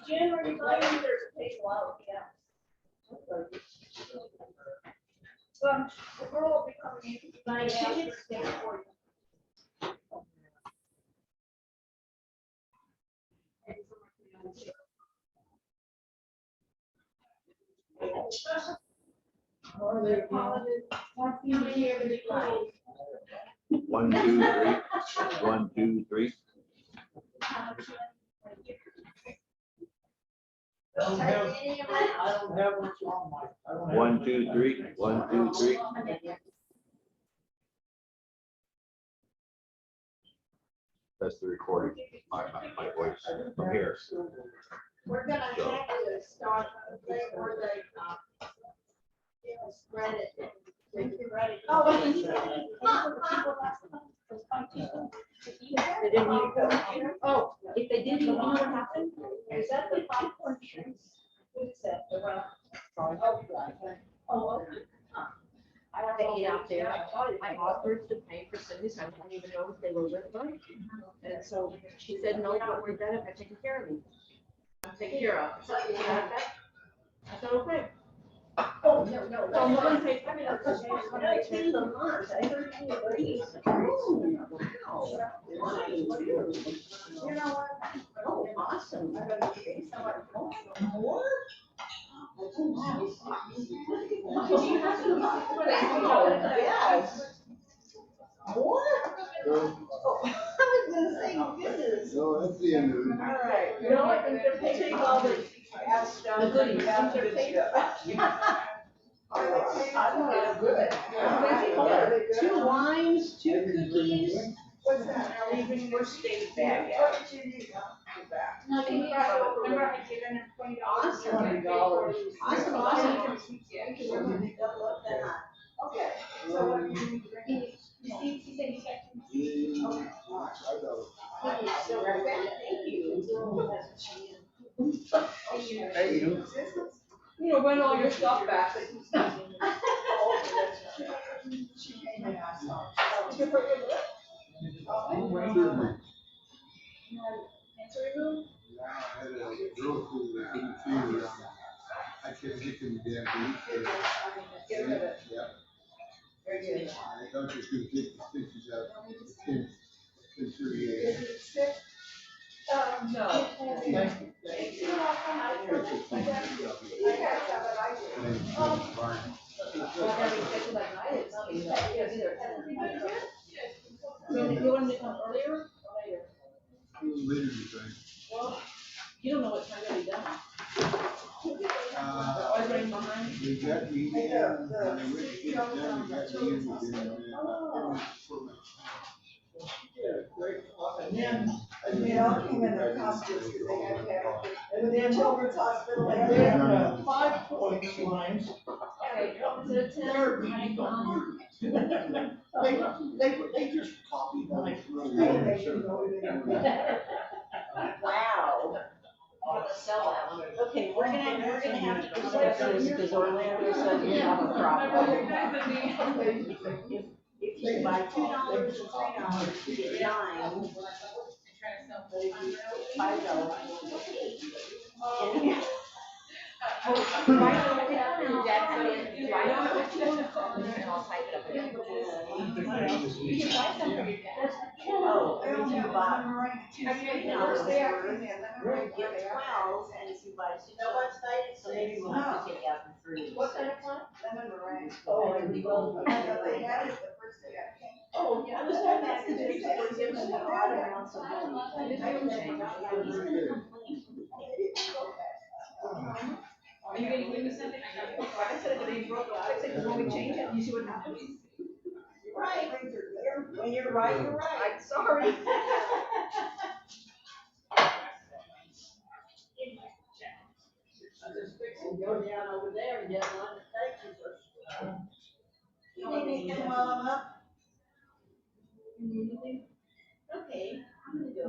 January 11th, there's a table out, yeah. Well, the girl will be coming in tonight after stay for you. Or they apologize. 1, 2, 3. 1, 2, 3. I don't have what's on my. 1, 2, 3. 1, 2, 3. That's the recording. My voice from here. We're gonna actually start where they spread it. Oh, oh, if they didn't, you know what happened? Is that the popcorn trees? What is that? The round? Oh, okay. I have to eat out there. I offered to pay for Cindy's, I didn't even know if they were with her. And so she said, no, don't worry about it, I'm taking care of me. I'm taken care of. So you got that? I said, okay. Oh, no. So I'm gonna pay for it. $19 a month. I heard you agree. Oh, wow. You know what? Oh, awesome. I'm gonna pay someone more. Yes. More? I was gonna say goodness. No, that's the end of it. All right. You know what? They're taking all the The goodies. after they. Two wines, 2 cookies. What's that? Now leaving your steak bag What out. did you need? Awesome. Awesome. Okay. So what do you need? You said you got Thank you. Hey, you. You know, run all your stuff back. She came in, I saw. I can't get them damn things. Get rid of it. Yeah. Very good. I thought you could get the stitches out. Is it sick? No. Thank you. You want to come earlier or later? Later, you think? Well, you don't know what time they'll be done. Always running behind. They got me in, and they went to get it done, they got me in within, And they all came in their costumes, because they had to have, and the children's hospital, they had to have 5 point lines. Is it a 10 or 9? They just copied my. Wow. I'm gonna sell that one. Okay, we're gonna have to discuss this because Orlando said we have a problem. If you buy $2 and $3, you get 9. But if you $5, you get 8. Write on it down. Write on it what you want to call it, and I'll type it up again. You can buy some for your dad. Oh, if you buy $3 worth, you get 12, and if you buy 6, so maybe we'll have to take out the 3. What kind of fun? Lemon meringue. Oh, and we will. They had it the first day I came. Oh, yeah, I was hoping that because people were giving them odd amounts of money. I didn't change. He's gonna complain. Are you gonna give me something? I said, if they broke, I said, when we change it, you see what happens? Right. When you're right, you're right. I'm sorry. I'm just fixing to go down over there and get one to take you for. You need anything while I'm up? Okay, I'm gonna go.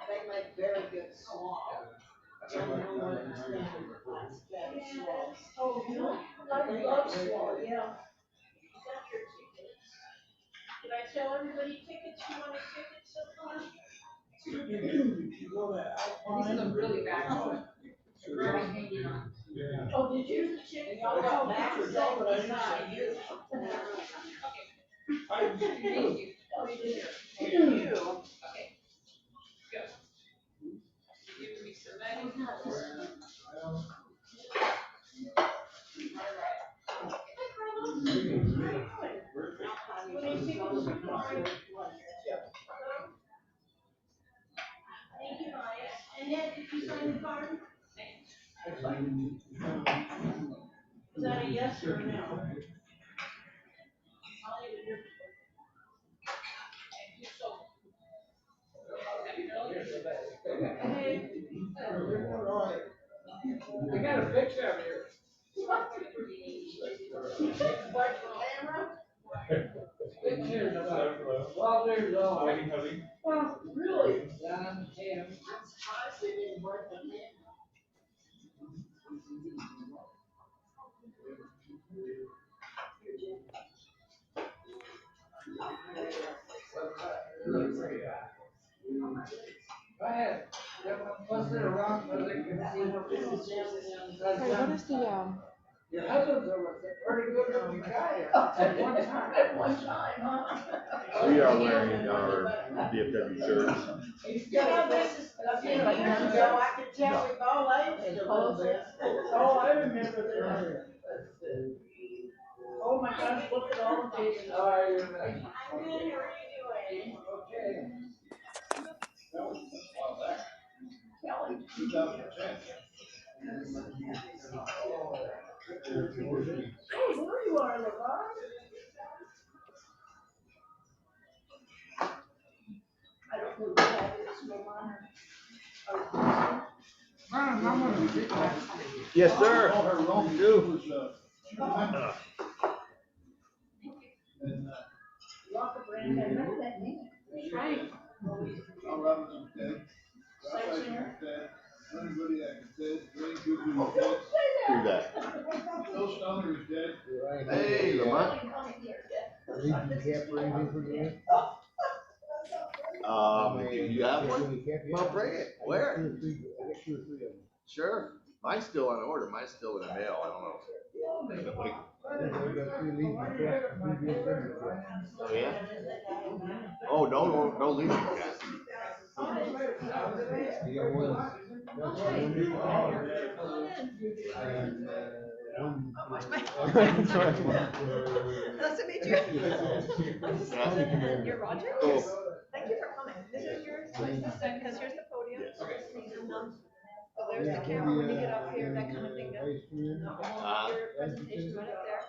They make very good slaw. I don't know what Oh, you know, I love swallow, yeah. Did I tell everybody tickets, you want a ticket so far? This is a really bad one. Oh, did you? I got back today, but I didn't say you. Thank you. Oh, you did. Thank you. Okay. Go. Give me some money. Thank you, Maya. And then, did you sign the card? Is that a yes or a no? I'll leave it here. Hey. I got a picture of you. Watch the camera? Pictures of well, there's all. Well, really? John, Tim. Honestly, didn't work with me. Go ahead. Was there a rock where they could see? What is the, Your husband's a pretty good looking guy at one time. At one time, huh? We are wearing our DFW shirts. You know, this is, a few years ago, I could tell we've all aged a little bit. Oh, I remember that. Oh my gosh, look at all the faces. Oh, you're I'm good, how are you doing? okay. Kelly. 2010. Oh, there you are, LeVar. I don't know who that is, LeVar. Yes, sir. You do. Rocker brand, I remember that name. Right. Al Robinson's dead. Rob Eisen's dead. Anybody that is dead, Dwayne Goodwin is dead. Do that. Phil Stoner is dead. Hey, Lamont. Do you have one? Well, bring it. Where? Sure. Mine's still on order. Mine's still in the mail. I don't know. Oh, yeah? Oh, no leaving yet. Nice to meet you. Yeah. You're Roger? Cool. Thank you for coming. This is yours, because here's the podium. So there's the camera when you get up here, that kind of thing. Your presentation right up there.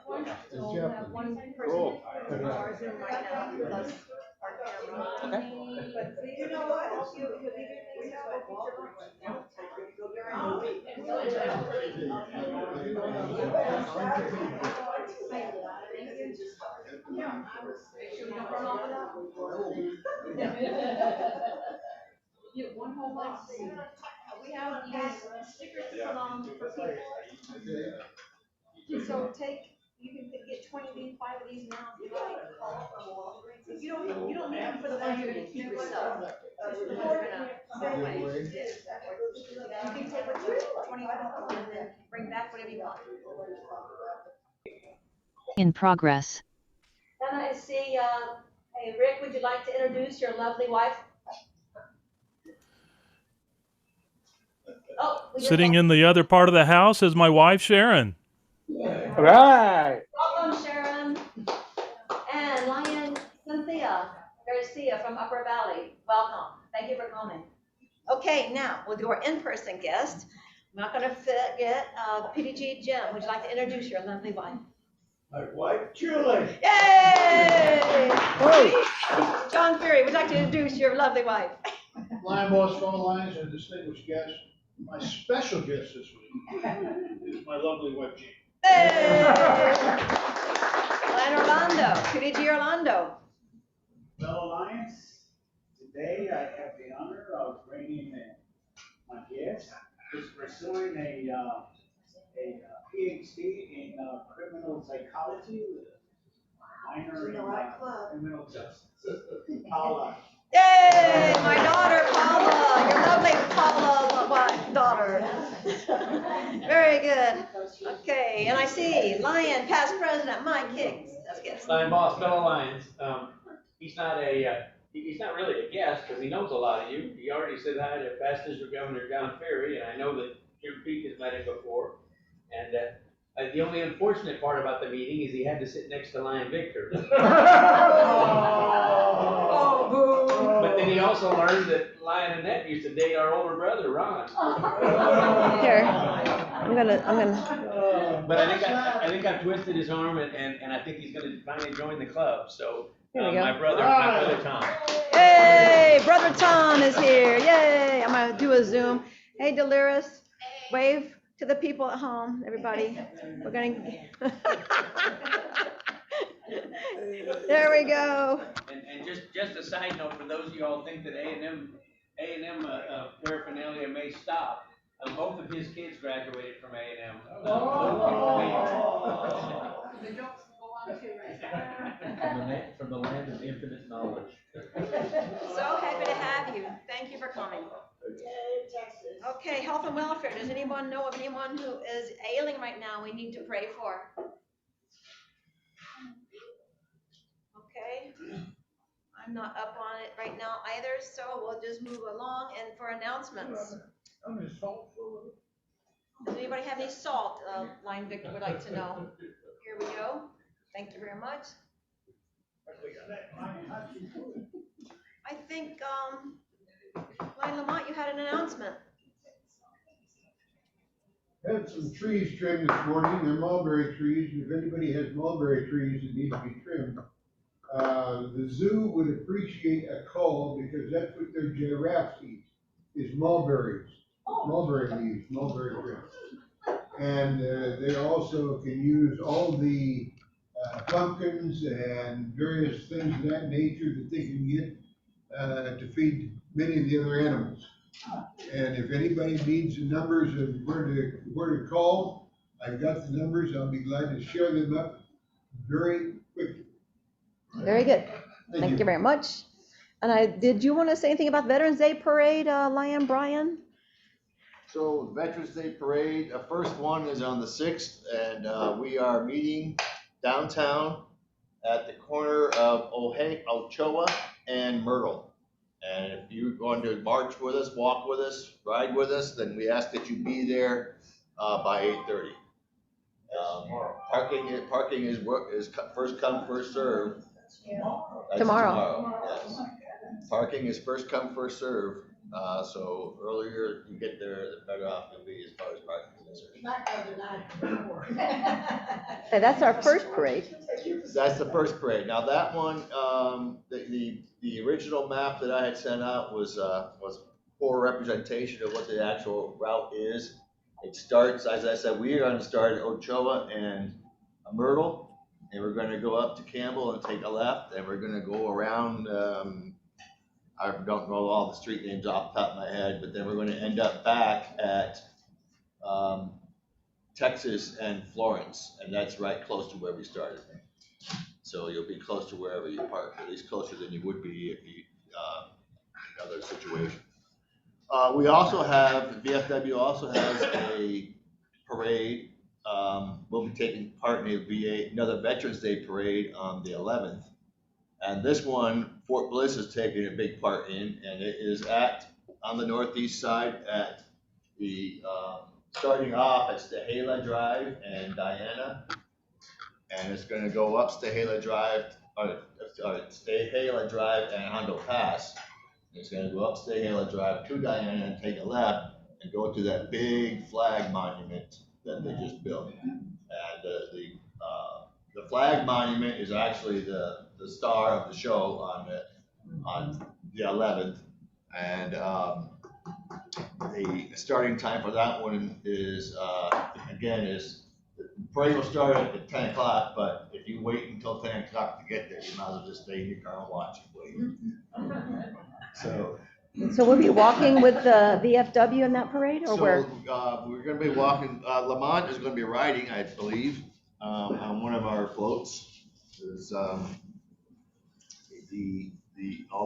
So we'll have one person Cool. in our Zoom right now, plus our camera. But you know what? You leave your things out, go get your lunch. You, one whole box. We have these stickers to put on for people. So you can get 20 of these, 5 of these now, if you like. You don't need them for the ones you're gonna keep yourself. Just the ones you're gonna throw away. You can take what you 20 of them and then bring back whatever you want. In progress. Then I see, hey, Rick, would you like to introduce your lovely wife? Oh, Sitting in the other part of the house is my wife, Sharon. Right. Welcome, Sharon. And Lion Garcia from Upper Valley. Welcome. Thank you for coming. Okay, now we'll do our in-person guest. I'm not going to forget PDG Jim. Would you like to introduce your lovely wife? My wife, Julie. Yay! John Fury, would you like to introduce your lovely wife? Lion Boss Phone Lines and distinguished guests. My special guest this week is my lovely wife, Jean. Hey! And Orlando, PDG Orlando. Fellow Lions, today I have the honor of bringing in my guest, is pursuing a PhD in criminal psychology with a minor in criminal justice. Paula. Yay, my daughter Paula, your lovely Paula daughter. Very good. Okay, and I see Lion, past president, Mike Hicks. That's good. Lion boss, fellow Lions. He's not really a guest because he knows a lot of you. He already said hi to past district governor John Ferry, and I know that Jim Peak has met him before. And the only unfortunate part about the meeting is he had to sit next to Lion Victor. Oh, boo. But then he also learned that Lion Annette used to date our older brother, Ron. Here, I'm gonna. But I think I've twisted his arm, and I think he's gonna finally join the club. So Here we go. my brother Tom. Yay, brother Tom is here. Yay, I'm gonna do a Zoom. Hey, Delirious, wave to the people at home, everybody. We're gonna. There we go. And just a side note for those of you all think that A&M paraphernalia may stop. Both of his kids graduated from A&M. The jokes go on too, right? From the land of infinite knowledge. So happy to have you. Thank you for coming. Yay, Texas. Okay, health and welfare. Does anyone know of anyone who is ailing right now we need to pray for? Okay. I'm not up on it right now either, so we'll just move along and for announcements. Does anybody have any salt? Line Victor would like to know. Here we go. Thank you very much. I think, Line Lamont, you had an announcement. Had some trees trimmed this morning. They're mulberry trees. If anybody has mulberry trees that need to be trimmed, the zoo would appreciate a call because that's what their giraffes eat, is mulberries, mulberry leaves, mulberry trim. And they also can use all the pumpkins and various things of that nature that they can get to feed many of the other animals. And if anybody needs the numbers of where to call, I've got the numbers. I'll be glad to share them up very quickly. Very good. Thank you very much. And did you want to say anything about Veterans Day Parade, Lion Brian? So Veterans Day Parade, the first one is on the 6th, and we are meeting downtown at the corner of Ochoa and Myrtle. And if you're going to march with us, walk with us, ride with us, then we ask that you be there by 8:30. Parking is first come, first serve. That's tomorrow. Yes. Parking is first come, first serve. So earlier you get there, the better off you'll be as far as parking is concerned. Not the other night before. Hey, that's our first parade. That's the first parade. Now that one, the original map that I had sent out was poor representation of what the actual route is. It starts, as I said, we are going to start at Ochoa and Myrtle, and we're going to go up to Campbell and take a left, and we're going to go around. I don't know all the street names off the top of my head, but then we're going to end up back at Texas and Florence, and that's right close to where we started. So you'll be close to wherever you park, at least closer than you would be if you in another situation. We also have, VFW also has a parade. We'll be taking part in another Veterans Day parade on the 11th. And this one, Fort Bliss is taking a big part in, and it is on the northeast side at the, starting off at Stahela Drive and Diana. And it's gonna go up Stahela Drive, Stahela Drive and Hondo Pass. It's gonna go up Stahela Drive to Diana and take a left and go to that big flag monument that they just built. And the flag monument is actually the star of the show on the 11th. And the starting time for that one is the parade will start at 10 o'clock, but if you wait until 10 o'clock to get there, you might as well just stay in your car and watch it. Wait. So So we'll be walking with the VFW in that parade, or So, where? we're gonna be walking, Lamont is gonna be riding, I believe, on one of our floats. Is, all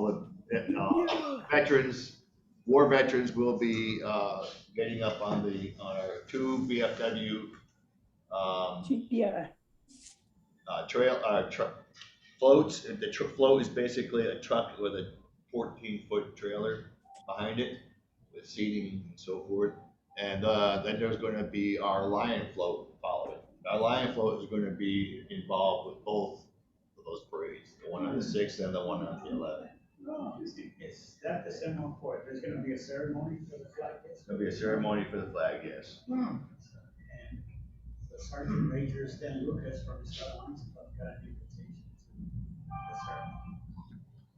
the veterans, war veterans will be, getting up on our two VFW, Yeah. floats. The float is basically a truck with a 14-foot trailer behind it with seating and so forth. And then there's going to be our Lion float following. Our Lion float is going to be involved with both of those parades, the one on the 6th and the one on the 11th. Is that the symbol for it? There's gonna be a ceremony for the flag? There'll be a ceremony for the flag, yes. And the Sergeant Major Stan Lucas from the Star Lions Club got an invitation to the ceremony.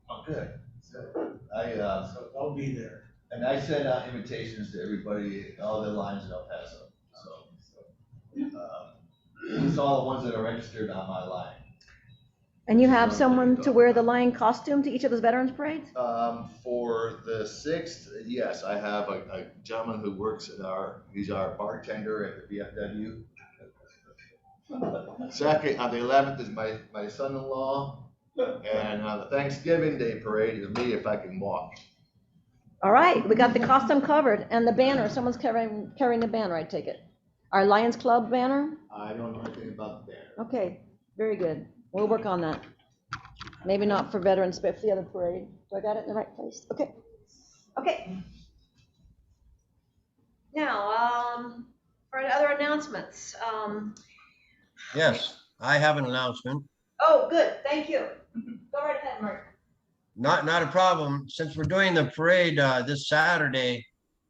Oh, good. So they'll be there. And I sent out invitations to everybody, all the lines in El Paso. It's all the ones that are registered on my line. And you have someone to wear the lion costume to each of those veterans parades? For the 6th, yes, I have a gentleman who works he's our bartender at the VFW. Second, on the 11th is my son-in-law, and on the Thanksgiving Day parade is me if I can walk. All right, we got the costume covered, and the banner, someone's carrying the banner, I take it. Our Lions Club banner? I don't know anything about the banner. Okay, very good. We'll work on that. Maybe not for veterans, but for the other parade. Do I got it in the right place? Okay. Okay. Now, for other announcements, Yes, I have an announcement. oh, good, thank you. Go right ahead, Mark. Not a problem. Since we're doing the parade this Saturday,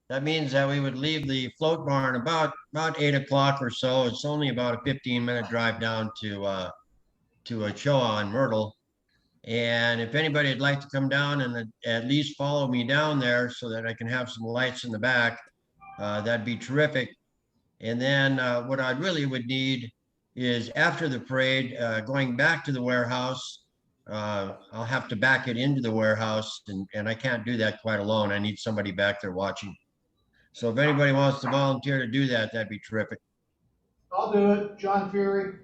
that means that we would leave the float barn about 8 o'clock or so. It's only about a 15-minute drive down to Ochoa on Myrtle. And if anybody would like to come down and at least follow me down there so that I can have some lights in the back, that'd be terrific. And then what I really would need is after the parade, going back to the warehouse, I'll have to back it into the warehouse, and I can't do that quite alone. I need somebody back there watching. So if anybody wants to volunteer to do that, that'd be terrific. I'll do it, John Fury.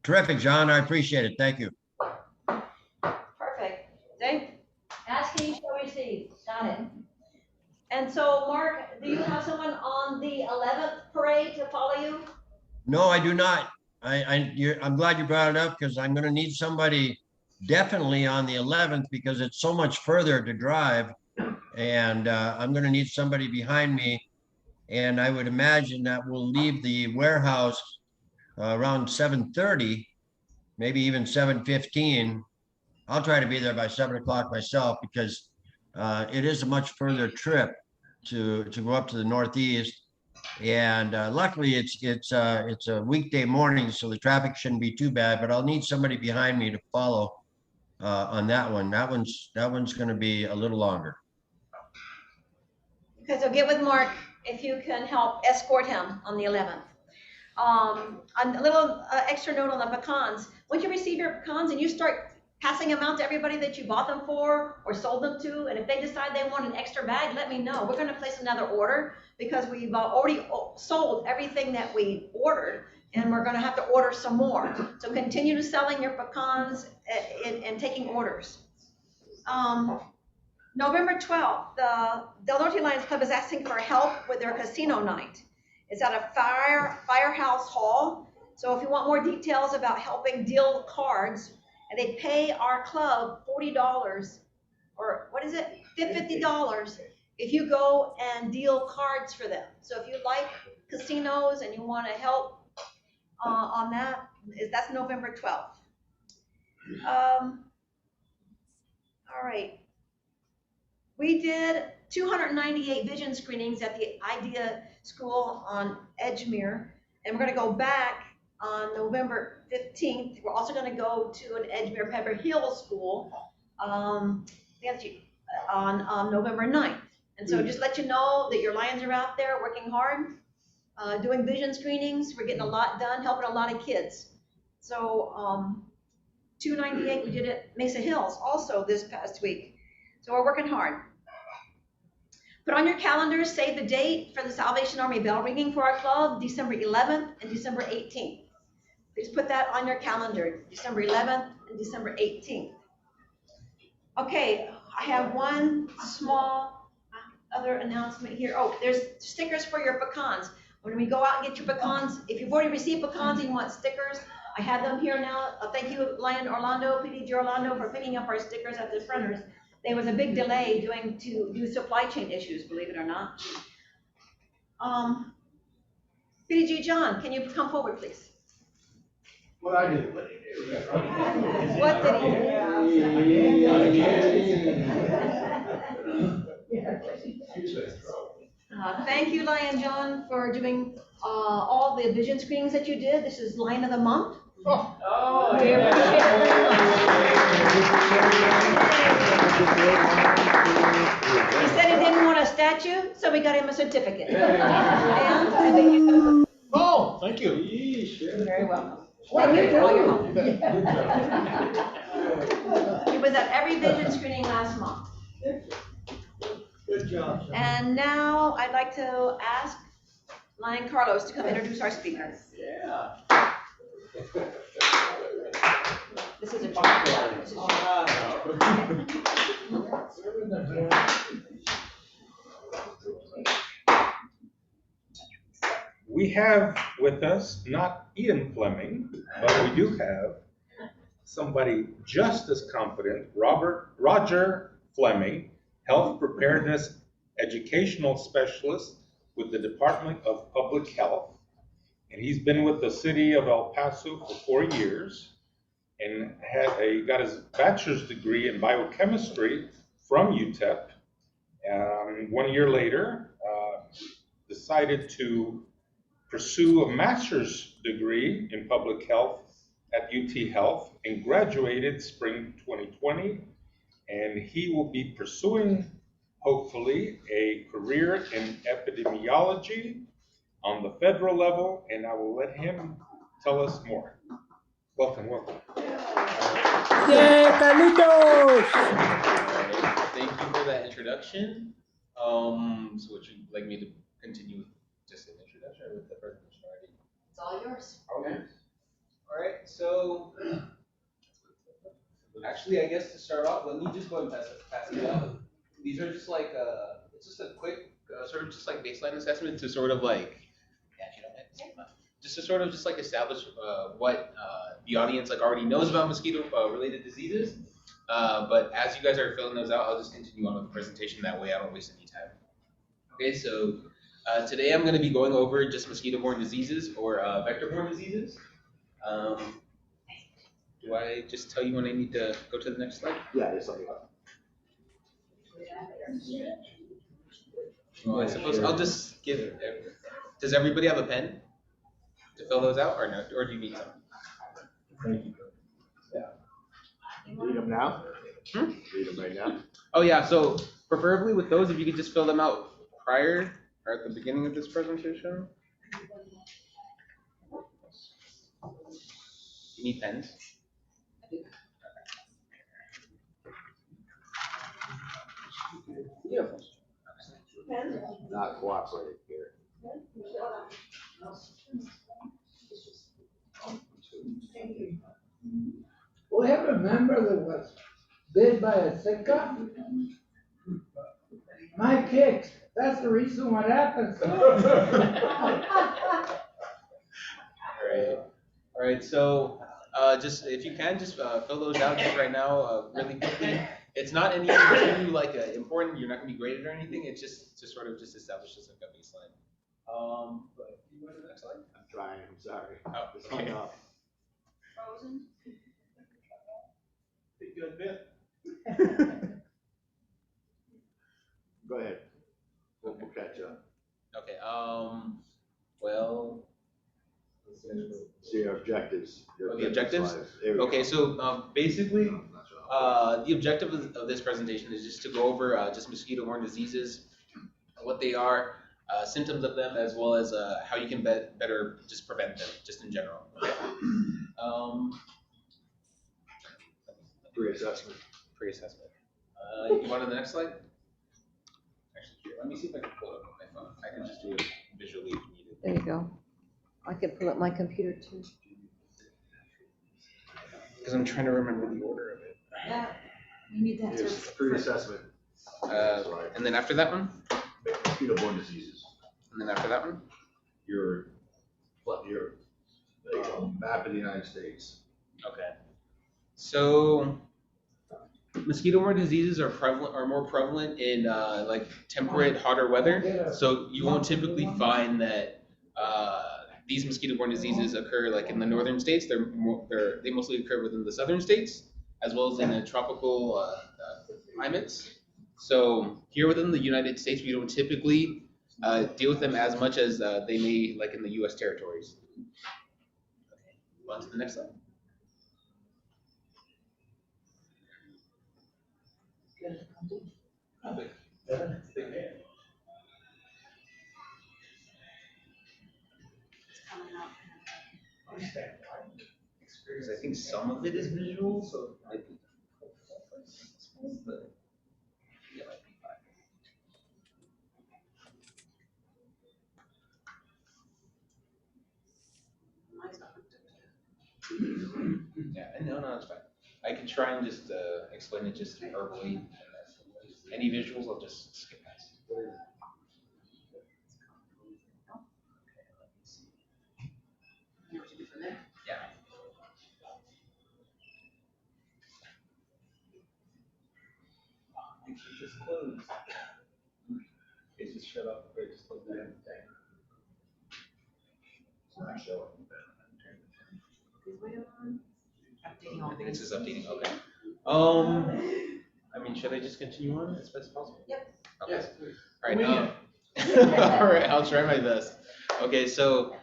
Terrific, John. I appreciate it. Thank you. Perfect. Thank, ask, you shall receive. Got it. And so, Mark, do you have someone on the 11th parade to follow you? No, I do not. I'm glad you brought it up because I'm going to need somebody definitely on the 11th because it's so much further to drive, and I'm going to need somebody behind me. And I would imagine that we'll leave the warehouse around 7:30, maybe even 7:15. I'll try to be there by 7 o'clock myself because it is a much further trip to go up to the Northeast. And luckily it's a weekday morning, so the traffic shouldn't be too bad, but I'll need somebody behind me to follow on that one. That one's going to be a little longer. Okay, so get with Mark if you can help escort him on the 11th. A little extra note on the pecans. Once you receive your pecans and you start passing them out to everybody that you bought them for or sold them to, and if they decide they want an extra bag, let me know. We're going to place another order because we've already sold everything that we ordered, and we're going to have to order some more. So continue selling your pecans and taking orders. November 12th, the Del Norte Lions Club is asking for help with their casino night. It's at a firehouse hall. So if you want more details about helping deal cards, and they pay our club $40, or what is it, $50 if you go and deal cards for them. So if you like casinos and you want to help on that, that's November 12th. All right. We did 298 vision screenings at the IDEA School on Edgemere, and we're going to go back on November 15th. We're also going to go to an Edgemere Pepper Hill School on November 9th. And so just let you know that your Lions are out there working hard, doing vision screenings. We're getting a lot done, helping a lot of kids. So 298, we did at Mesa Hills also this past week. So we're working hard. Put on your calendars, save the date for the Salvation Army bell ringing for our club, December 11th and December 18th. Please put that on your calendar, December 11th and December 18th. Okay, I have one small other announcement here. Oh, there's stickers for your pecans. When we go out and get your pecans, if you've already received pecans and you want stickers, I have them here now. Thank you, Lion Orlando, PDG Orlando, for picking up our stickers at the printers. There was a big delay due to supply chain issues, believe it or not. PDG John, can you come forward, please? What I did. What did thank you, Lion John, for doing all the vision screenings that you did. This is Lion of the Month. Oh, We appreciate it very much. He said he didn't want a statue, so we got him a certificate. And I think you. Oh, thank you. You're very welcome. Thank you for all your help. He was at every vision screening last month. Good job. And now I'd like to ask Lion Carlos to come introduce our speaker. yeah. This is a joke. This is We have with us not Ian Fleming, but we do have somebody just as competent, Roger Fleming, Health Preparedness Educational Specialist with the Department of Public Health. And he's been with the city of El Paso for 4 years and got his bachelor's degree in biochemistry from UTEP. 1 year later, decided to pursue a master's degree in public health at UT Health and graduated spring 2020. And he will be pursuing, hopefully, a career in epidemiology on the federal level, and I will let him tell us more. Welcome. Yay, Carlitos! Thank you for that introduction. So would you like me to continue with just an introduction or with the presentation already? It's all yours. Okay. All right, so actually, I guess to start off, let me just go and pass these out. These are just like, it's just a quick, sort of just like baseline assessment to sort of like, just to sort of just like establish what the audience like already knows about mosquito related diseases. But as you guys are filling those out, I'll just continue on with the presentation. That way I don't waste any time. Okay, so today I'm going to be going over just mosquito-borne diseases or vector-borne diseases. Do I just tell you when I need to go to the next slide? Yeah, there's something about. Well, I suppose I'll just give. Does everybody have a pen to fill those out, or no? Or do you need some? Yeah. Read them now? Read them right now? Oh yeah, so preferably with those, if you could just fill them out prior or at the beginning of this presentation. You need pens? Beautiful. Not cooperating here. We have a member that was bit by a cicada. My kicks, that's the reason what happens. All right. So just if you can, just fill those out just right now, really quickly. It's not anything too like important. You're not going to be graded or anything. It's just to sort of just establish this like a baseline. But can you go to the next slide? I'm trying, I'm sorry. Oh, It's okay. hung up. Frozen. Good bit. Go ahead. We'll catch up. Okay. Well. See your objectives. The objectives? There we Okay, go. so basically, I'm not sure. the objective of this presentation is just to go over just mosquito-borne diseases, what they are, symptoms of them, as well as how you can better just prevent them, just in general. Okay. Pre-assessment. Pre-assessment. You want to the next slide? Actually, here. let me see if I can pull it up on my phone. I can just do it visually if needed. There you go. I could pull up my computer too. Because I'm trying to remember the order of it. Yeah, we need that. Here's pre-assessment. And then after that one? Mosquito-borne diseases. And then after that one? Your map of the United States. Okay. So mosquito-borne diseases are more prevalent in like temperate, hotter weather. So you won't typically find that these mosquito-borne diseases occur like in the northern states. They mostly occur within the southern states, as well as in the tropical climates. So here within the United States, we don't typically deal with them as much as they may like in the U.S. territories. Okay, on to the next slide. Because I think some of it is visual, so it might be difficult, but yeah, it might be fine. Yeah, no, it's fine. I can try and just explain it just verbally. Any visuals, I'll just skip past. Yeah. It should just close. It just shut off. Or just close that. It's not showing. I think it's just updating. Okay. I mean, should I just continue on as best as possible? Yep. Okay. Yes, All right. All right. I'll try my best. Okay. So,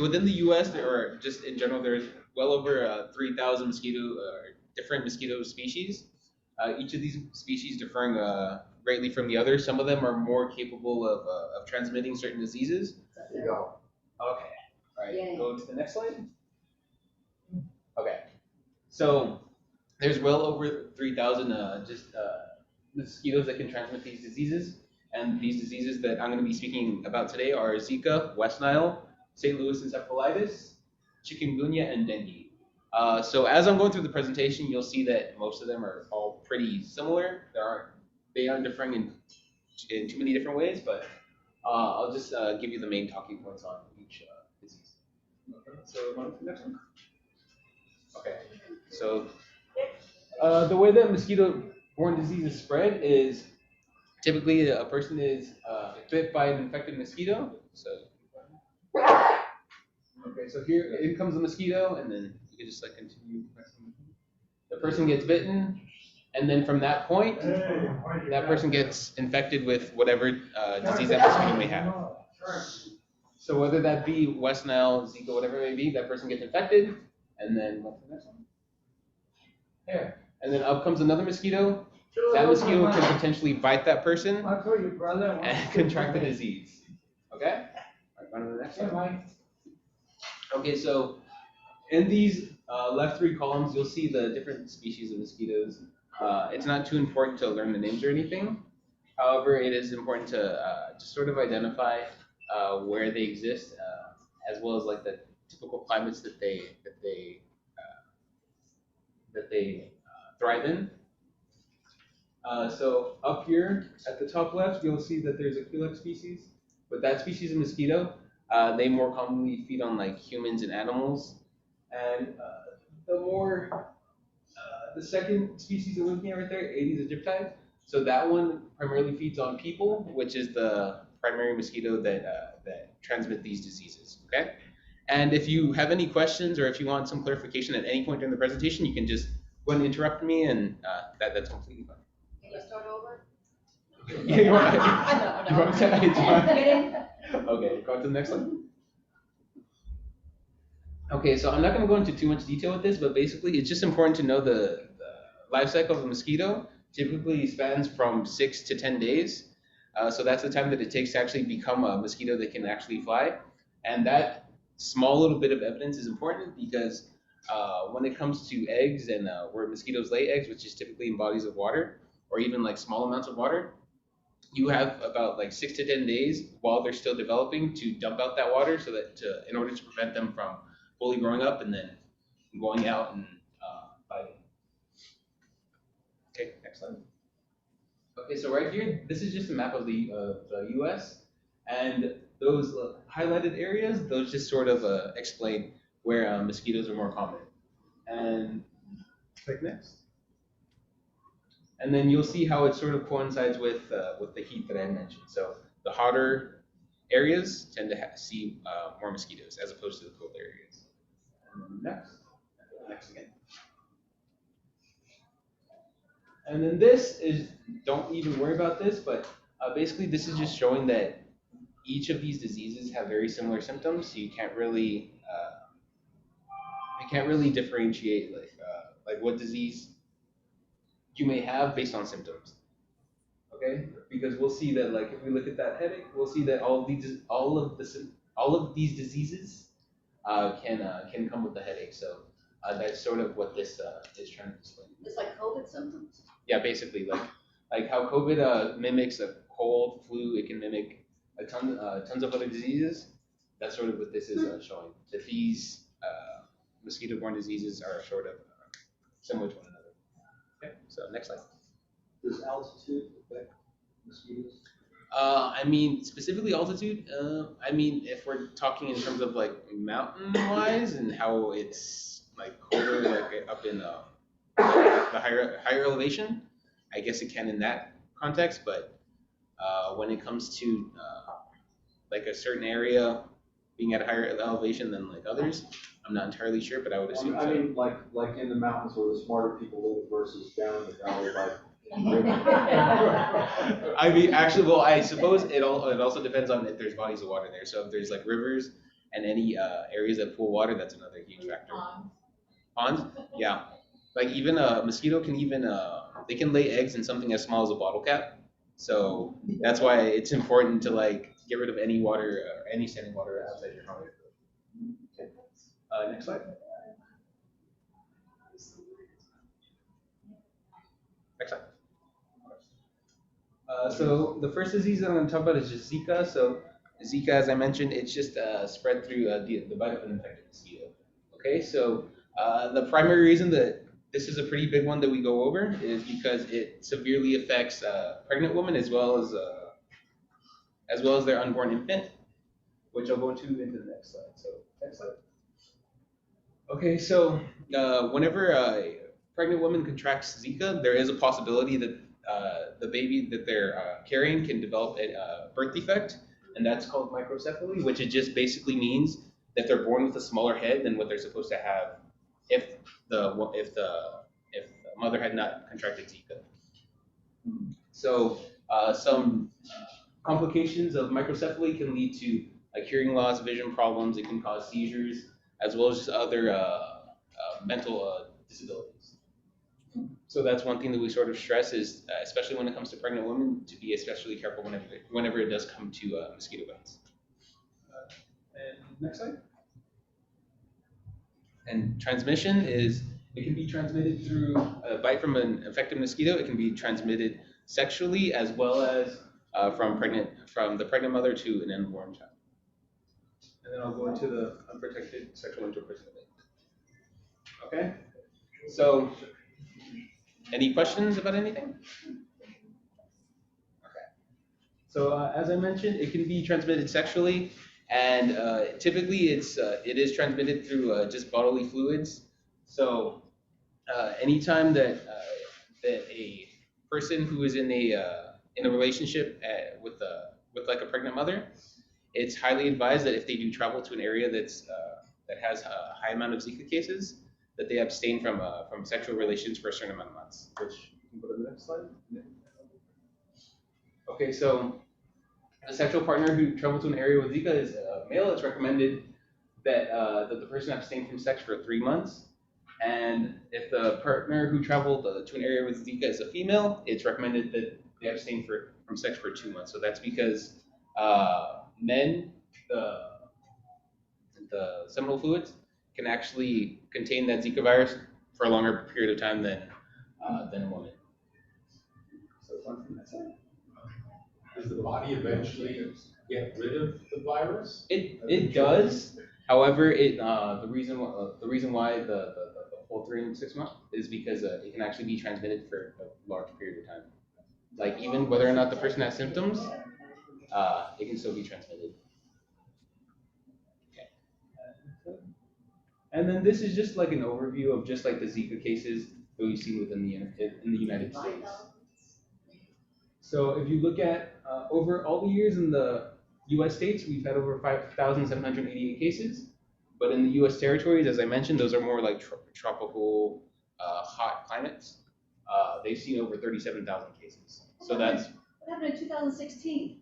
within the U.S., there are just in general, there's well over 3,000 different mosquito species. Each of these species differing greatly from the other. Some of them are more capable of transmitting certain diseases. There you go. Okay. All right. Yay. Go to the next slide. Okay. So there's well over 3,000 mosquitoes that can transmit these diseases. And these diseases that I'm going to be speaking about today are Zika, West Nile, St. Louis encephalitis, chikungunya, and dengue. So as I'm going through the presentation, you'll see that most of them are all pretty similar. They aren't differing in too many different ways, but I'll just give you the main talking points on each disease. Okay, so on to the next one. Okay, so the way that mosquito-borne disease is spread is typically a person is bit by an infected mosquito. So okay, so here in comes the mosquito, and then you can just like continue. The person gets bitten, and then from that point, that person gets infected with whatever disease that mosquito may have. So whether that be West Nile, Zika, whatever it may be, that person gets infected, and then what's the next one? Here. And then up comes another mosquito. That mosquito can potentially bite that person and contract the disease. Okay? All right, on to the next one. Okay, so in these left three columns, you'll see the different species of mosquitoes. It's not too important to learn the names or anything. However, it is important to sort of identify where they exist, as well as like the typical climates that they thrive in. So up here at the top left, you'll see that there's a Culex species. But that species of mosquito, they more commonly feed on like humans and animals. And the second species that we're looking at right there, Aedes aegypti. So that one primarily feeds on people, which is the primary mosquito that transmit these diseases. Okay. And if you have any questions or if you want some clarification at any point during the presentation, you can just go ahead and interrupt me, and that's completely fine. Can you start over? Yeah, you want No. you want to it's fine. Okay, go on to the next one. Okay, so I'm not going to go into too much detail with this, but basically it's just important to know the life cycle of a mosquito typically spans from 6 to 10 days. So that's the time that it takes to actually become a mosquito that can actually fly. And that small little bit of evidence is important because when it comes to eggs and where mosquitoes lay eggs, which is typically in bodies of water or even like small amounts of water, you have about like 6 to 10 days while they're still developing to dump out that water, so that in order to prevent them from fully growing up and then going out and fighting. Okay, next slide. Okay, so right here, this is just a map of the U.S. and those highlighted areas, those just sort of explain where mosquitoes are more common. And click next. And then you'll see how it sort of coincides with the heat that I mentioned. So the hotter areas tend to see more mosquitoes as opposed to the cold areas. And then next again. And then this is, don't even worry about this, but basically this is just showing that each of these diseases have very similar symptoms, so you can't really differentiate like what disease you may have based on symptoms. Okay, because we'll see that like if we look at that headache, we'll see that all of these diseases can come with the headache. So that's sort of what this is trying to explain. It's like COVID symptoms? Yeah, basically like how COVID mimics a cold, flu, it can mimic tons of other diseases. That's sort of what this is showing. That these mosquito-borne diseases are sort of similar to one another. Okay, so next slide. Does altitude affect mosquitoes? I mean, specifically altitude, I mean, if we're talking in terms of like mountain-wise and how it's like colder, like up in the higher elevation, I guess it can in that context, but when it comes to like a certain area being at a higher elevation than like others, I'm not entirely sure, but I would assume I so. mean, like in the mountains where the smarter people live versus down in the valley, like. I mean, actually, well, I suppose it also depends on if there's bodies of water there. So if there's like rivers and any areas that pool water, that's another huge factor. Ponds, yeah. Like even a mosquito can even they can lay eggs in something as small as a bottle cap. So that's why it's important to like get rid of any water or any standing water outside your home. Okay. Next slide. Next slide. So the first disease that I'm going to talk about is just Zika. So Zika, as I mentioned, it's just spread through the bite of an infected mosquito. Okay, so the primary reason that this is a pretty big one that we go over is because it severely affects pregnant women as well as their unborn infant, which I'll go into the next slide. So next slide. Okay, so whenever a pregnant woman contracts Zika, there is a possibility that the baby that they're carrying can develop a birth defect, and that's called microcephaly, which it just basically means that they're born with a smaller head than what they're supposed to have if the mother had not contracted Zika. So some complications of microcephaly can lead to hearing loss, vision problems. It can cause seizures, as well as just other mental disabilities. So that's one thing that we sort of stress is, especially when it comes to pregnant women, to be especially careful whenever it does come to mosquito bites. And next slide. And transmission is, it can be transmitted through a bite from an infected mosquito. It can be transmitted sexually as well as from the pregnant mother to an unborn child. And then I'll go into the unprotected sexual intercourse. Okay. So, any questions about anything? Okay. So as I mentioned, it can be transmitted sexually, and typically it is transmitted through just bodily fluids. So anytime that a person who is in a relationship with like a pregnant mother, it's highly advised that if they do travel to an area that has a high amount of Zika cases, that they abstain from sexual relations for a certain amount of months. Which you can go to the next slide. Okay, so a sexual partner who travels to an area with Zika is a male. It's recommended that the person abstain from sex for 3 months. And if the partner who traveled to an area with Zika is a female, it's recommended that they abstain from sex for 2 months. So that's because men, the seminal fluids, can actually contain that Zika virus for a longer period of time than a woman. So Does the body eventually get rid of the virus? It does. However, the reason why the whole 3 and 6 month is because it can actually be transmitted for a large period of time. Like even whether or not the person has symptoms, it can still be transmitted. And then this is just like an overview of just like the Zika cases that we've seen within in the United States. So if you look at over all the years in the U.S. states, we've had over 5,788 cases. But in the U.S. territories, as I mentioned, those are more like tropical, hot climates. They've seen over 37,000 cases. So that's. What happened in 2016?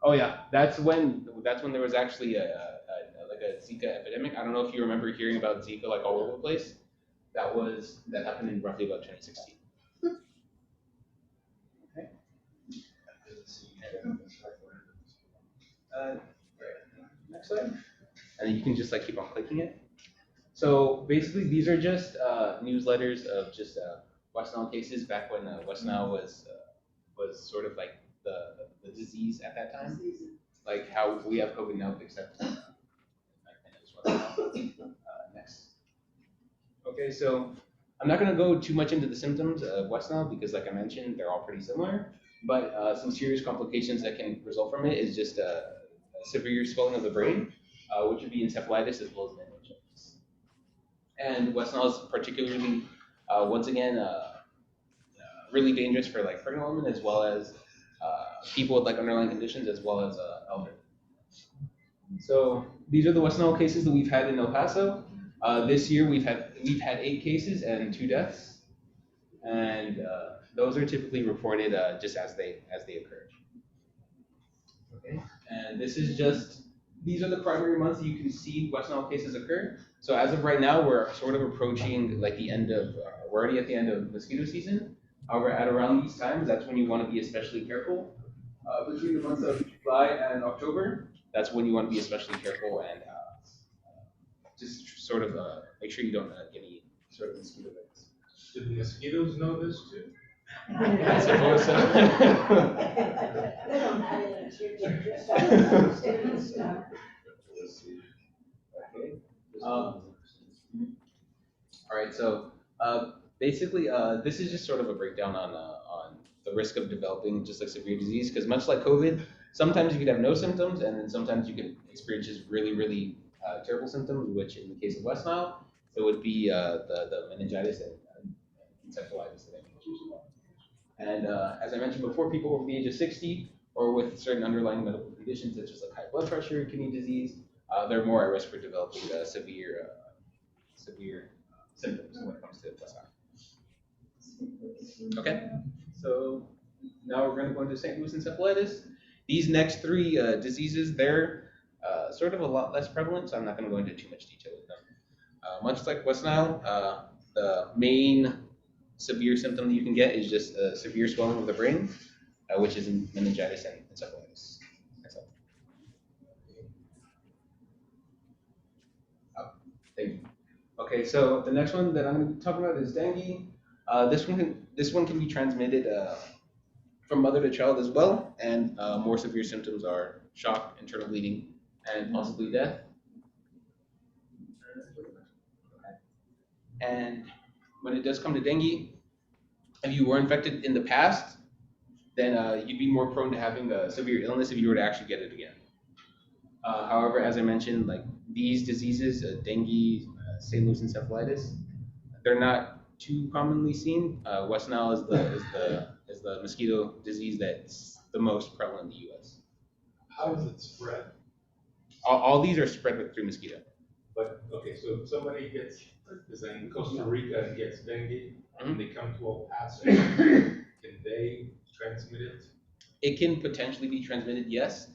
Oh yeah, that's when there was actually like a Zika epidemic. I don't know if you remember hearing about Zika like all over the place. That happened in roughly about 2016. Okay. Next slide. And you can just like keep on clicking it. So basically, these are just newsletters of just West Nile cases back when West Nile was sort of like the disease at that time, like how we have COVID now, except next. Okay, so I'm not going to go too much into the symptoms of West Nile because, like I mentioned, they're all pretty similar. But some serious complications that can result from it is just a severe swelling of the brain, which would be encephalitis as well as meningitis. And West Nile is particularly, once again, really dangerous for like pregnant women as well as people with like underlying conditions as well as elderly. So these are the West Nile cases that we've had in El Paso. This year we've had 8 cases and 2 deaths, and those are typically reported just as they occur. Okay, and these are the primary months you can see West Nile cases occur. So as of right now, we're sort of approaching like the end of, we're already at the end of mosquito season. However, at around these times, that's when you want to be especially careful. Between the months of July and October, that's when you want to be especially careful and just sort of make sure you don't get any sort of mosquito bites. Did the mosquitoes know this too? I suppose so. They don't have any stuff. Okay. All right. So basically, this is just sort of a breakdown on the risk of developing just like severe disease, because much like COVID, sometimes you could have no symptoms, and then sometimes you could experience just really, really terrible symptoms, which in the case of West Nile, it would be the meningitis and encephalitis that I mentioned. And as I mentioned before, people over the age of 60 or with certain underlying medical conditions such as like high blood pressure, kidney disease, they're more at risk for developing severe symptoms when it comes to West Nile. Okay, so now we're going to go into St. Louis encephalitis. These next 3 diseases, they're sort of a lot less prevalent, so I'm not going to go into too much detail with them. Much like West Nile, the main severe symptom that you can get is just a severe swelling of the brain, which is meningitis and encephalitis. Thank you. Okay, so the next one that I'm going to be talking about is dengue. This one can be transmitted from mother to child as well, and more severe symptoms are shock, internal bleeding, and possibly death. And when it does come to dengue, if you were infected in the past, then you'd be more prone to having a severe illness if you were to actually get it again. However, as I mentioned, like these diseases, dengue, St. Louis encephalitis, they're not too commonly seen. West Nile is the mosquito disease that's the most prevalent in the U.S. How does it spread? All these are spread through mosquito. But okay, so if somebody is in Costa Rica and gets dengue, and they come to El Paso, can they transmit it? It can potentially be transmitted, yes.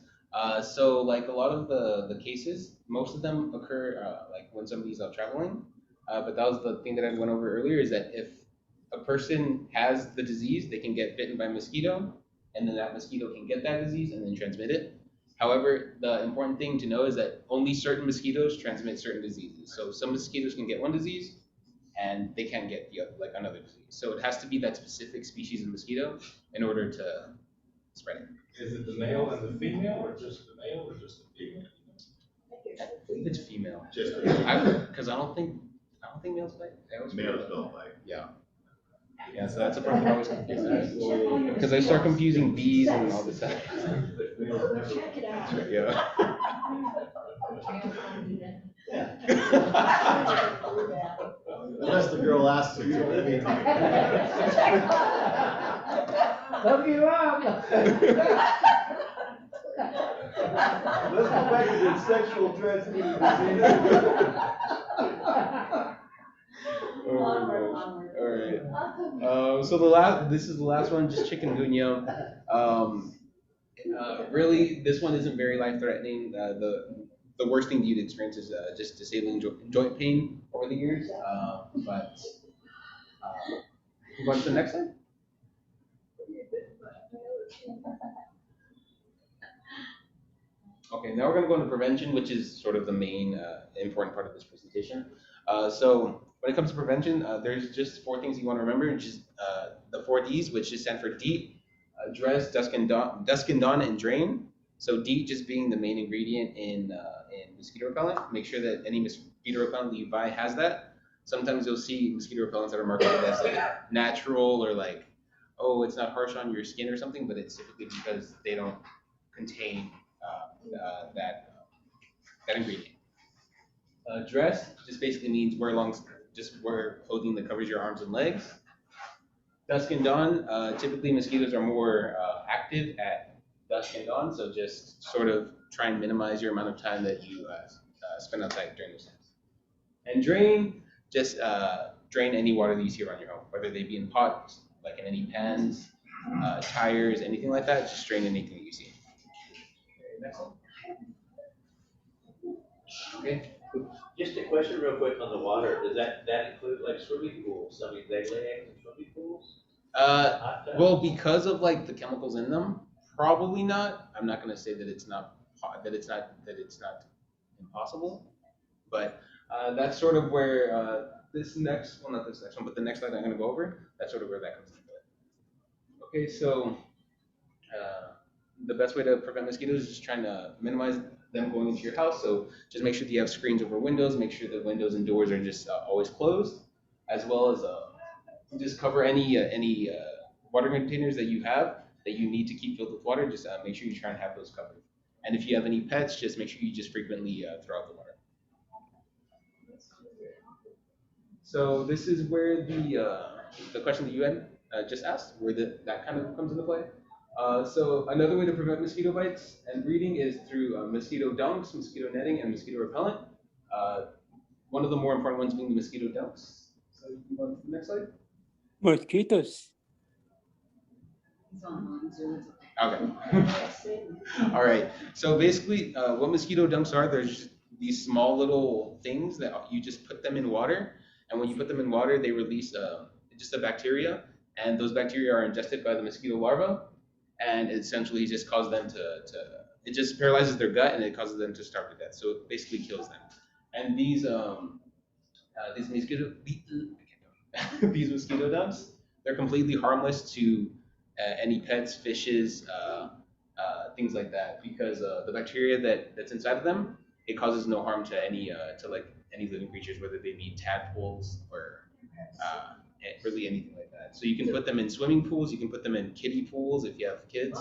So like a lot of the cases, most of them occur like when somebody's out traveling. But that was the thing that I went over earlier, is that if a person has the disease, they can get bitten by a mosquito, and then that mosquito can get that disease and then transmit it. However, the important thing to know is that only certain mosquitoes transmit certain diseases. So some mosquitoes can get one disease, and they can't get the other, like another disease. So it has to be that specific species of mosquito in order to spreading. Is it the male and the female, or just the male, or just the female? I believe it's female. Just Because I don't think males bite. males don't bite. Yeah. Yeah, so that's a part that always confuses me. Because I start confusing bees and all this stuff. Check it out. Yeah. Unless the girl asks her to. Look you up. Let's go back to the sexual transmitted disease. All right. So this is the last one, just chikungunya. Really, this one isn't very life-threatening. The worst thing you'd experience is just disabling joint pain over the years. But move on to the next slide. Okay, now we're going to go into prevention, which is sort of the main important part of this presentation. So when it comes to prevention, there's just 4 things you want to remember, which is the 4 Ds, which just stand for DEET, dress, dusk and dawn, and drain. So DEET just being the main ingredient in mosquito repellent. Make sure that any mosquito repellent that you buy has that. Sometimes you'll see mosquito repellents that are marketed as like natural or like, oh, it's not harsh on your skin or something, but it's typically because they don't contain that ingredient. Dress just basically means wear clothing that covers your arms and legs. Dusk and dawn, typically mosquitoes are more active at dusk and dawn, so just sort of try and minimize your amount of time that you spend outside during those times. And drain, just drain any water that you see around your home, whether they be in pots, like in any pans, tires, anything like that, just drain anything that you see. Okay, next one. Okay. Just a question real quick on the water. Does that include like swimming pools? I mean, they lay eggs in swimming pools? Well, because of like the chemicals in them, probably not. I'm not going to say that it's not impossible, but that's sort of where not this next one, but the next slide I'm going to go over. That's sort of where that comes into play. Okay, so the best way to prevent mosquitoes is just trying to minimize them going into your house. So just make sure that you have screens over windows. Make sure that windows and doors are just always closed, as well as just cover any water containers that you have that you need to keep filled with water. Just make sure you try and have those covered. And if you have any pets, just make sure you just frequently throw out the water. So this is where the question that you had just asked, where that kind of comes into play. So another way to prevent mosquito bites and breeding is through mosquito dunks, mosquito netting, and mosquito repellent. One of the more important ones being the mosquito dunks. So you move on to the next slide. Mosquitoes. Okay. All right. So basically, what mosquito dunks are, there's just these small little things that you just put them in water, and when you put them in water, they release just a bacteria, and those bacteria are ingested by the mosquito larva, and it essentially just causes them it just paralyzes their gut, and it causes them to starve to death. So it basically kills them. And these mosquito these mosquito dunks, they're completely harmless to any pets, fishes, things like that, because the bacteria that's inside of them, it causes no harm to any living creatures, whether they be tadpoles or really anything like that. So you can put them in swimming pools, you can put them in kiddie pools if you have kids.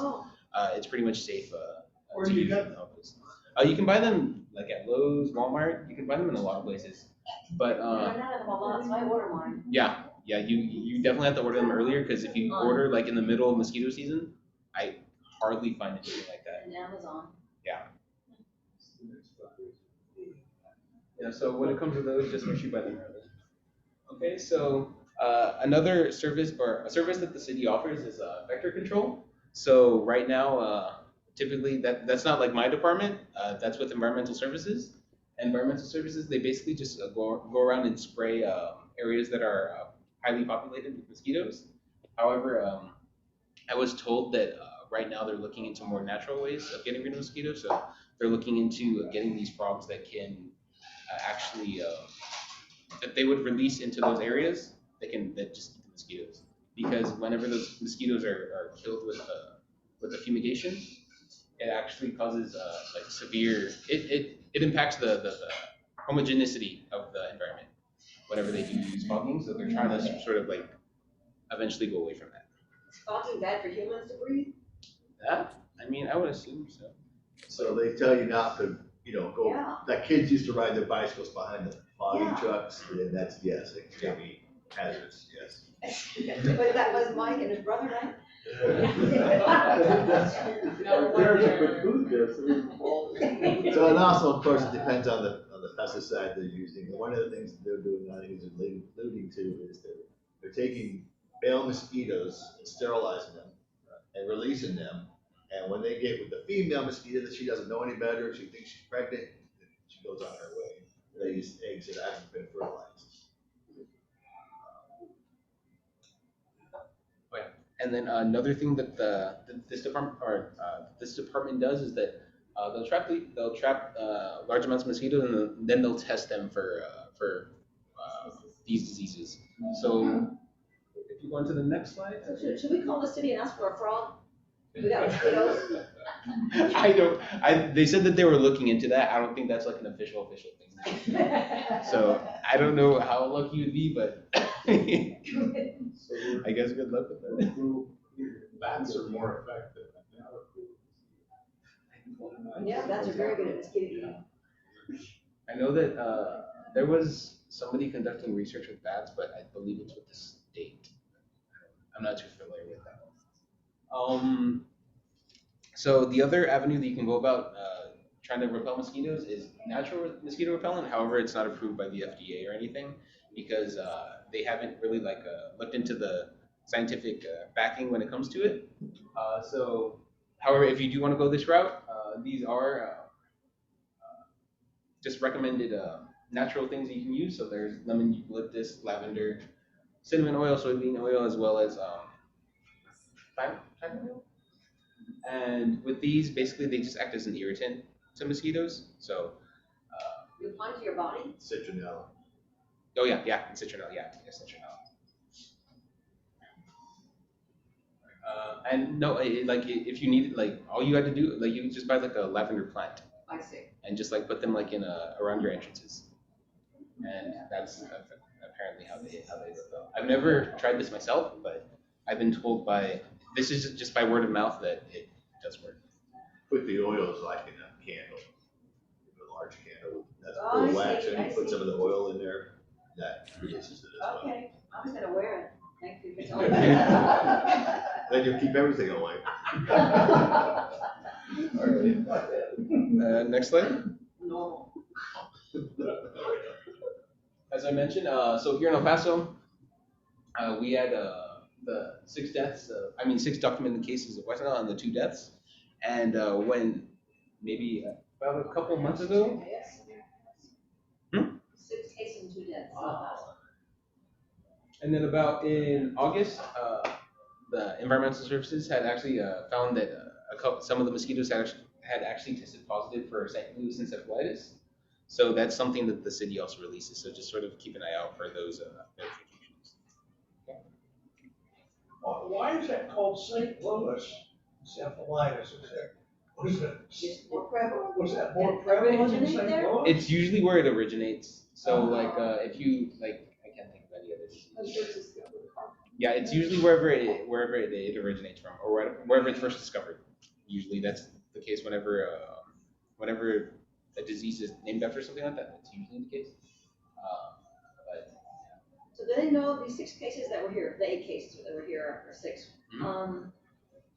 It's pretty much safe. Where do you get them? You can buy them like at Lowe's, Walmart. You can buy them in a lot of places. But I ran out of them a lot, so I order mine. yeah, you definitely have to order them earlier, because if you order like in the middle of mosquito season, I hardly find anything like that. And Amazon. Yeah. Yeah. So when it comes to those, just make sure you buy them early. Okay. So another service, or a service that the city offers, is vector control. So right now, typically that's not like my department. That's with environmental services. Environmental services, they basically just go around and spray areas that are highly populated with mosquitoes. However, I was told that right now they're looking into more natural ways of getting rid of mosquitoes. So they're looking into getting these frogs that can actually that they would release into those areas that just eat the mosquitoes. Because whenever those mosquitoes are killed with with the fumigation, it actually causes like severe. It impacts the homogeneity of the environment whenever they do use fogging. So they're trying to sort of like eventually go away from that. Is fogging bad for humans to breathe? That, I mean, I would assume so. So they tell you not to, go, Yeah. that kids used to ride their bicycles behind the fogging Yeah. trucks, and that's, yes, it can be hazardous, yes. But that was Mike and his brother, right? There's a good food there, so we can fall. So, and also, of course, it depends on the pesticide they're using. And one of the things they're doing, I think is alluding to, is they're taking male mosquitoes and sterilizing them and releasing them. And when they get with the female mosquito that she doesn't know any better, she thinks she's pregnant, she goes on her way. They use eggs that haven't been fertilized. And then another thing that this department does is that they'll trap large amounts of mosquitoes, and then they'll test them for these diseases. So if you go on to the next slide. So should we call the city and ask for a frog? We got mosquitoes. They said that they were looking into that. I don't think that's like an official thing. So I don't know how lucky you'd be, but I guess good luck with that. Bats are more effective. Yeah, bats are very good at mosquito. I know that there was somebody conducting research with bats, but I believe it's with the state. I'm not too familiar with that one. So the other avenue that you can go about trying to repel mosquitoes is natural mosquito repellent. However, it's not approved by the FDA or anything because they haven't really looked into the scientific backing when it comes to it. However, if you do want to go this route, these are just recommended natural things that you can use. So there's lemon eucalyptus, lavender, cinnamon oil, soybean oil, as well as thyme oil. And with these, basically, they just act as an irritant to mosquitoes. So You apply to your body? Citronella. Oh yeah, citronella, citronella. And no, if you need all you had to do, you just buy a lavender plant. I see. And just put them around your entrances, and that's apparently how they repel. I've never tried this myself, but I've been told this is just by word of mouth that it does work. Put the oils like in a candle, a large candle. That's Oh, full I of wax, see, and I you put see. some of the oil in there. That releases it as well. Okay, I'm gonna wear it. Thank you for Okay. telling me. Then you'll keep everything away. All right. Next slide. Normal. As I mentioned, so here in El Paso, we had the 6 deaths. 6 documented cases of West Nile and the 2 deaths. And when maybe about a couple of months ago. 6 cases and 2 deaths. And then about in August, the environmental services had actually found that some of the mosquitoes had actually tested positive for St. Louis encephalitis. So that's something that the city also releases. So just sort of keep an eye out for those notifications. Why is that called St. Louis encephalitis? More prevalent? Was that more prevalent in St. Louis? It's usually where it originates. So if you I can't think of any other disease. Yeah, it's usually wherever it originates from, or wherever it's first discovered. Usually that's the case whenever a disease is named after something like that. That's usually the case. So do they know these 6 cases that were here, the 8 cases that were here, or 6? Mm-hmm.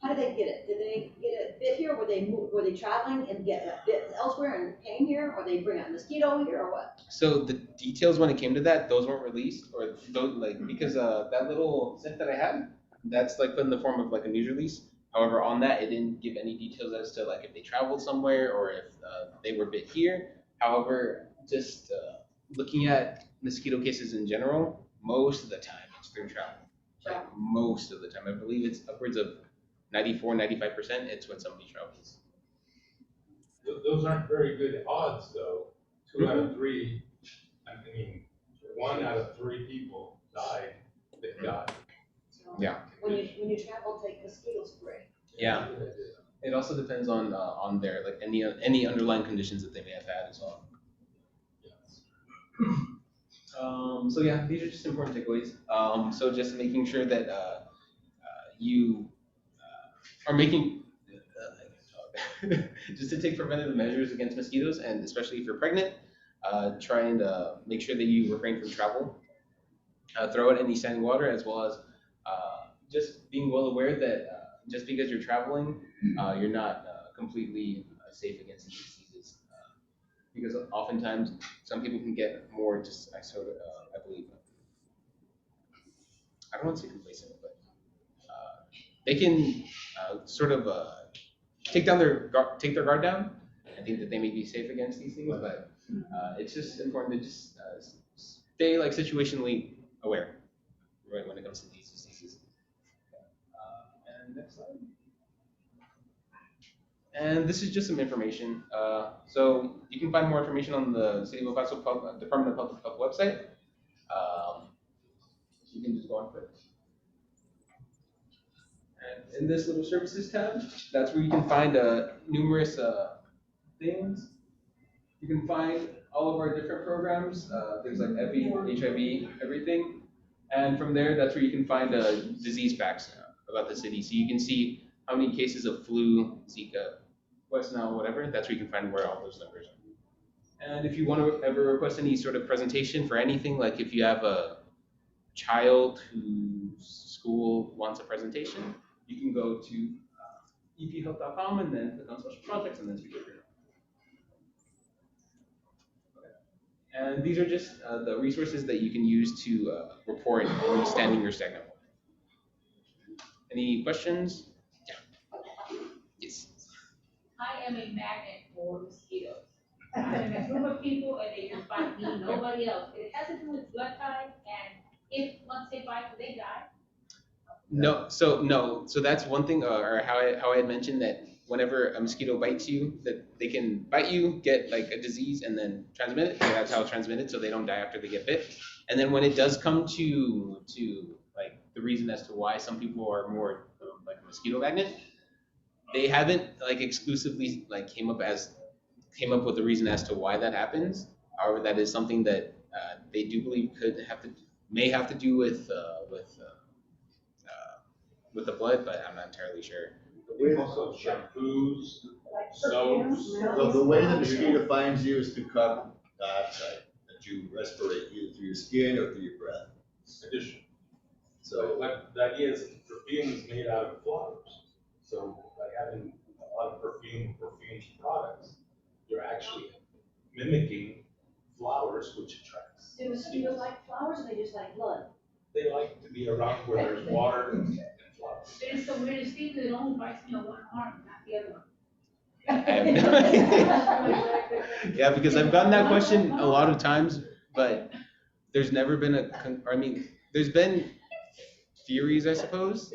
How did they get it? Did they get it bit here? Were they traveling and get a bit elsewhere and came here, or they bring a mosquito here, or what? So the details when it came to that, those weren't released, or those because that little scent that I had, that's put in the form of a news release. However, on that, it didn't give any details as to if they traveled somewhere or if they were bit here. However, just looking at mosquito cases in general, most of the time it's through travel. Most of the time, I believe it's upwards of 94-95%. It's when somebody travels. Those aren't very good odds, though. 2 out of 3. I mean, 1 out of 3 people died. They died. Yeah. When you travel, take mosquito spray. Yeah. It also depends on their like any underlying conditions that they may have had as well. So yeah, these are just important takeaways. So just making sure that you are making just to take preventative measures against mosquitoes, and especially if you're pregnant, try and make sure that you refrain from travel. Throw out any standing water, as well as just being well aware that just because you're traveling, you're not completely safe against these diseases. Because oftentimes some people can get more just I believe I don't want to say complacent, but they can sort of take their guard down and think that they may be safe against these things. But it's just important to just stay like situationally aware, right, when it comes to these diseases. And next slide. And this is just some information. So you can find more information on the City of El Paso Department of Public Health website. You can just go on quick. And in this little services tab, that's where you can find numerous things. You can find all of our different programs. Things like EPI, HIV, everything. And from there, that's where you can find disease facts about the city. So you can see how many cases of flu, Zika, West Nile, whatever. That's where you can find where all those numbers are. And if you want to ever request any sort of presentation for anything, like if you have a child whose school wants a presentation, you can go to ephealth.com and then click on social projects and then speak your. And these are just the resources that you can use to report understanding your stagnant water. Any questions? Yeah. Yes. I am a magnet for mosquitoes. I'm in a group of people and they just bite me, nobody else. It has to do with blood type, and if once they bite, do they die? No, so that's one thing, or how I had mentioned that whenever a mosquito bites you, that they can bite you, get like a disease, and then transmit it. That's how it's transmitted, so they don't die after they get bit. And then when it does come to like the reason as to why some people are more like a mosquito magnet, they haven't like exclusively like came up with a reason as to why that happens. However, that is something that they do believe may have to do with the blood, but I'm not entirely sure. Also shampoos, soaps. The way the mosquito finds you is through carbon dioxide that you respirate either through your skin or through your breath. Addition. So the idea is perfume is made out of flowers. So by having a lot of perfume products, you're actually mimicking flowers, which attracts. Do mosquitoes like flowers or they just like blood? They like to be around where there's water and flowers. There's the weirdest thing that it only bites me on one arm, not the other one. I have no idea. Yeah, because I've gotten that question a lot of times, but there's never been there's been theories, I suppose,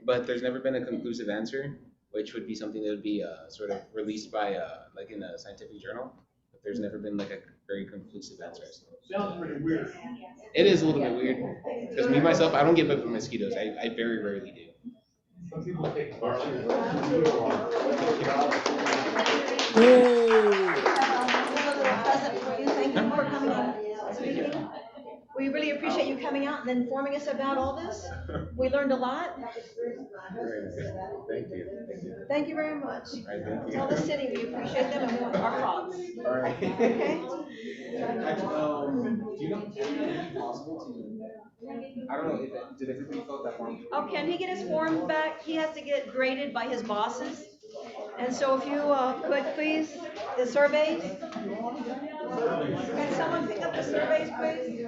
but there's never been a conclusive answer, which would be something that would be sort of released by like in a scientific journal. But there's never been like a very conclusive answer, I suppose. Sounds pretty weird. It is a little bit weird, because me myself, I don't get bit by mosquitoes. I very rarely do. Some people take garlic. Present for you. Thank you for coming on this meeting. We really appreciate you coming out and informing us about all this. We learned a lot. thank you. Thank you very much. Right, thank you. Tell the city we appreciate them and we want our frogs. All right. Okay? Do you know if it would be possible to? I don't know if did everybody fill out that form? Oh, can he get his forms back? He has to get graded by his bosses. And so if you could please, the surveys. Can someone pick up the surveys, please?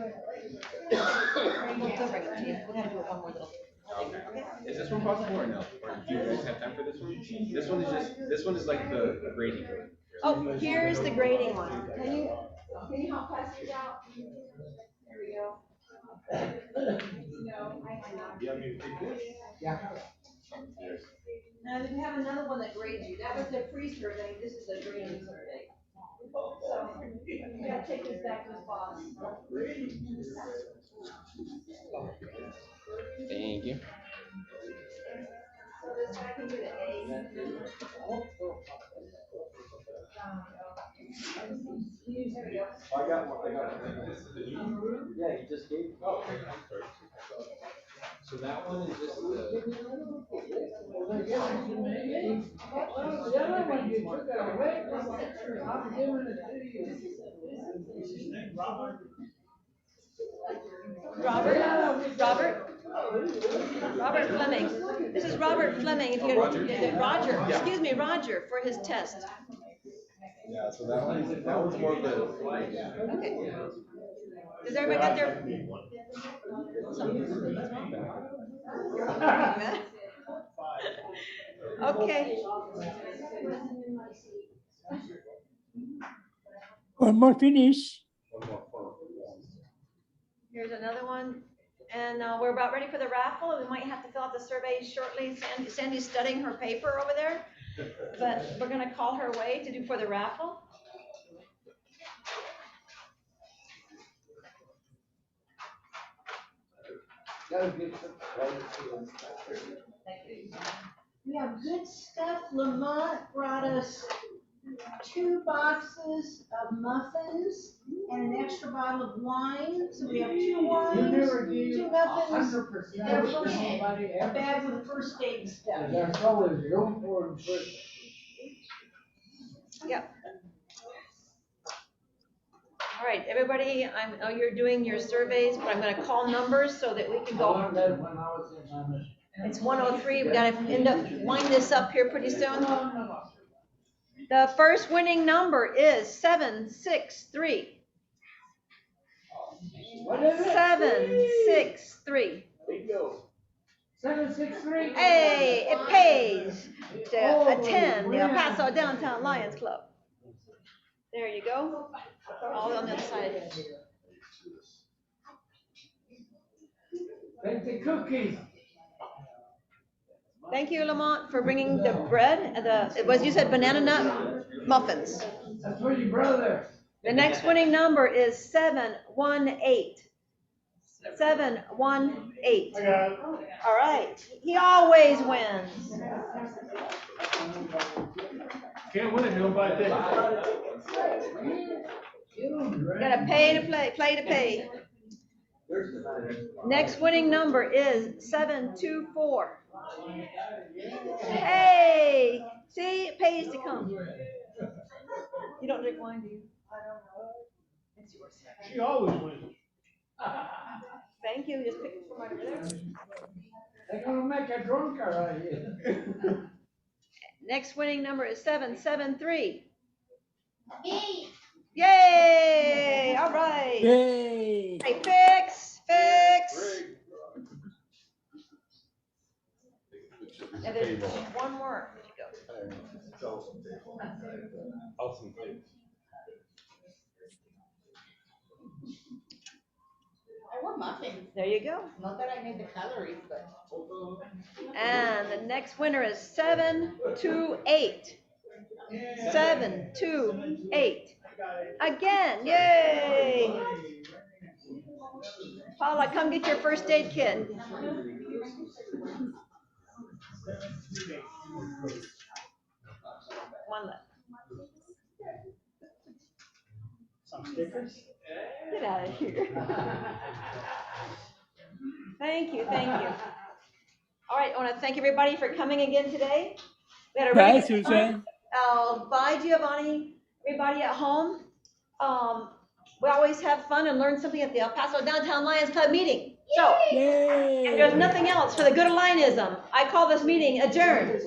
We'll bring it to you. We're gonna do it one more little. Okay. Is this one possible or no? Or do you guys have time for this one? This one is like the grading. Oh, here's the grading one. Can you help pass these out? There we go. No, I You want me to take this? Yeah. Now, we have another one that grades you. That was the pre-survey, this is the grading survey. So, you gotta take this back to his boss. Thank you. I got one. Yeah, you just gave. Oh, okay. So that one is just the. The other one, you took it away from me. I'm giving it to you. Robert Fleming. This is Robert Fleming. If you Roger, excuse me, Roger, for his test. Yeah, so that one's more of the. Okay. Does everybody got their? Okay. One more finish. Here's another one. And we're about ready for the raffle. We might have to fill out the survey shortly. Sandy's studying her paper over there. But we're gonna call her away to do for the raffle. We have good stuff. Lamont brought us 2 boxes of muffins and an extra bottle of wine. So we have 2 wines, 2 muffins, a bag with first aid stuff. There's always room for it. Yep. All right, everybody, I know you're doing your surveys, but I'm gonna call numbers so that we can go. It's 103, we gotta end up wind this up here pretty soon. The first winning number is 763. 763. 763. Hey, it pays to attend the El Paso Downtown Lions Club. There you go. All on the other side. Take the cookies. Thank you, Lamont, for bringing the bread, it was, you said banana nut muffins. That's for your brother. The next winning number is 718. 718. All right, he always wins. Can't win it, nobody takes Gotta pay to play to pay. Next winning number is 724. Hey, see, it pays to come. You don't drink wine, do you? I don't know. It's yours. She always wins. Thank you, just pick it from right over there. They're gonna make a drunker right here. Next winning number is 773. Yay! All right. Yay! Hey, fix. And there's one more. Where'd you go? Awesome things. I want muffins. There you go. Not that I made the calories, but. And the next winner is 728. 728. Again, yay! Paula, come get your first aid kit. One left. Some stickers? Get out of here. Thank you, thank you. All right, I want to thank everybody for coming again today. We had a really Bye, Susan. Bye, Giovanni. Everybody at home. We always have fun and learn something at the El Paso Downtown Lions Club meeting. So, if there's nothing else for the good of Lionism, I call this meeting adjourned.